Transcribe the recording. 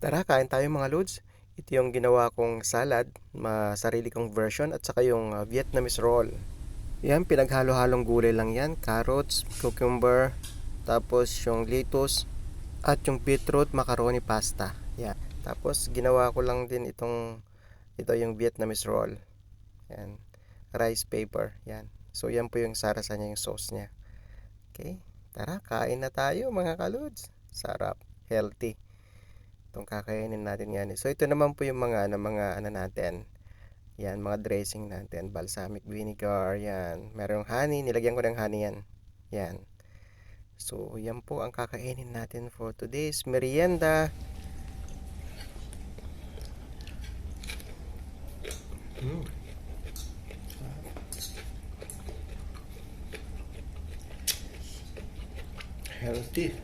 Tara, kain tayo mga lods. Ito yung ginawa kong salad, sarili kong version at saka yung Vietnamese roll. Yan, pinaghalo-halong gulay lang yan. Carrots, cucumber, tapos yung lettuce, at yung beetroot, macaroni pasta. Yan. Tapos ginawa ko lang din ito yung Vietnamese roll. Yan. Rice paper. Yan. So yan po yung sarasa niya, yung sauce niya. Okay. Tara, kain na tayo mga kalods. Sarap. Healthy. Itong kakainin natin yan. So ito naman po yung mga ano natin. Yan, mga dressing natin. Balsamic vinegar, yan. Merong honey, nilagyan ko ng honey yan. Yan. So yan po ang kakainin natin for today's merienda. Healthy.